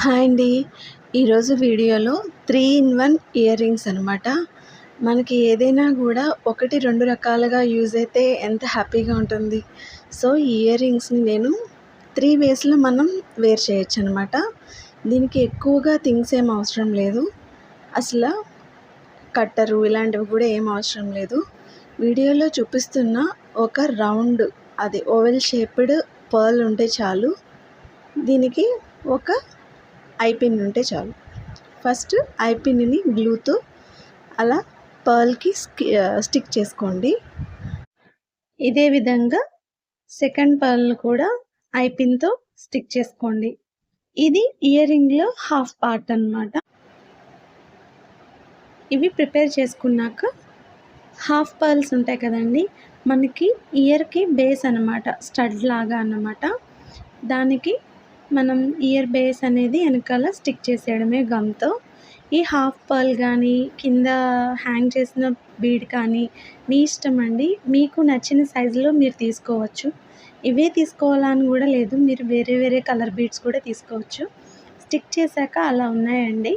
Hi అండి. ఈరోజు వీడియోలో 3 ఇన్ 1 ఇయర్ రింగ్స్ అనమాట. మనకి ఏదైనా కూడా 1, 2 రకాలుగా యూజ్ అయితే ఎంత హ్యాపీగా ఉంటుంది. సో, ఈ ఇయర్ రింగ్స్‌ని నేను 3 వేస్‌లో మనం వేర్ చేయొచ్చనమాట. దీనికి ఎక్కువగా థింగ్స్ ఏం అవసరం లేదు. అసల కట్టరు ఇలాంటివి కూడా ఏం అవసరం లేదు. వీడియోలో చూపిస్తున్న ఒక రౌండ్ అది ఓవెల్ షేప్డ్ పర్ల్ ఉంటే చాలు. దీనికి ఒక ఐ పిన్ ఉంటే చాలు. ఫస్ట్ ఐ పిన్ని గ్లూతో అలా పర్ల్కి స్టిక్ చేసుకోండి. ఇదే విధంగా సెకండ్ పర్ల్ కూడా ఐ పిన్తో స్టిక్ చేసుకోండి. ఇది ఇయర్ రింగ్లో హాఫ్ పార్ట్ అన్నమాట. ఇవి ప్రిపేర్ చేసుకున్నాక హాఫ్ పర్ల్స్ ఉంటాయి కదండి, మనకి ఇయర్కి బేస్ అన్నమాట, స్టడ్ లాగా అన్నమాట. దానికి మనం ఇయర్ బేస్ అనేది వెనకాల స్టిక్ చేసేయడమే గమ్తో. ఈ హాఫ్ పర్ల్ కానీ కింద హ్యాంగ్ చేసిన బీడ్ కానీ మీ ఇష్టం అండి. మీకు నచ్చిన సైజులో మీరు తీసుకోవచ్చు. ఇవే తీసుకోవాలని కూడా లేదు, మీరు వేరే వేరే కలర్ బీడ్స్ కూడా తీసుకోవచ్చు. స్టిక్ చేశాక అలా ఉన్నాయండి.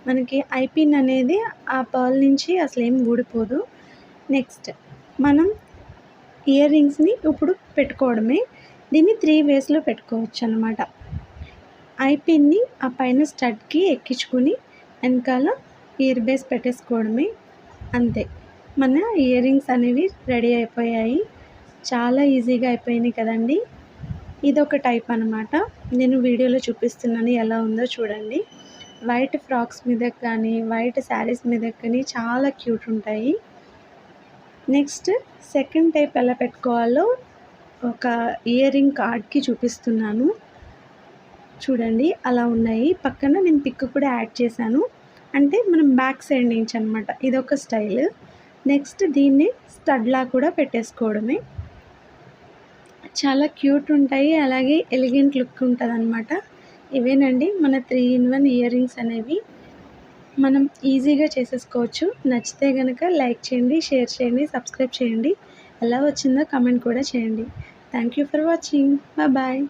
మనకి ఐ పిన్ అనేది ఆ పర్ల్ నుంచి అసలు ఏం ఊడిపోదు. నెక్స్ట్ మనం ఇయర్ రింగ్స్ని ఇప్పుడు పెట్టుకోవడమే. దీన్ని 3 వేస్లో పెట్టుకోవచ్చు అన్నమాట. ఐ పిన్ని ఆ పైన స్టడ్కి ఎక్కించుకుని వెనకాల ఇయర్ బేస్ పెట్టేసుకోవడమే, అంతే. మన ఇయర్ రింగ్స్ అనేవి రెడీ అయిపోయాయి. చాలా ఈజీగా అయిపోయినాయి కదండి. ఇదొక టైప్ అనమాట. నేను వీడియోలో చూపిస్తున్నాను, ఎలా ఉందో చూడండి. వైట్ ఫ్రాక్స్ మీద కానీ వైట్ శారీస్ మీద కానీ చాలా క్యూట్ ఉంటాయి. నెక్స్ట్ సెకండ్ టైప్ ఎలా పెట్టుకోవాలో ఒక ఇయర్ రింగ్ కార్డ్కి చూపిస్తున్నాను చూడండి. అలా ఉన్నాయి. పక్కన నేను పిక్ కూడా యాడ్ చేశాను, అంటే మనం బ్యాక్ సైడ్ నుంచి అనమాట. ఇదొక స్టైల్. నెక్స్ట్ దీన్ని స్టడ్లా కూడా పెట్టేసుకోవడమే. చాలా క్యూట్ ఉంటాయి, అలాగే ఎలిగెంట్ లుక్ ఉంటుంది అనమాట. ఇవేనండి మన 3 ఇన్ 1 ఇయర్ రింగ్స్ అనేవి. మనం ఈజీగా చేసేసుకోవచ్చు. నచ్చితే కనుక లైక్ చేయండి, షేర్ చేయండి, సబ్స్క్రైబ్ చేయండి. ఎలా వచ్చిందో కమెంట్ కూడా చేయండి. Thank you for watching. Bye.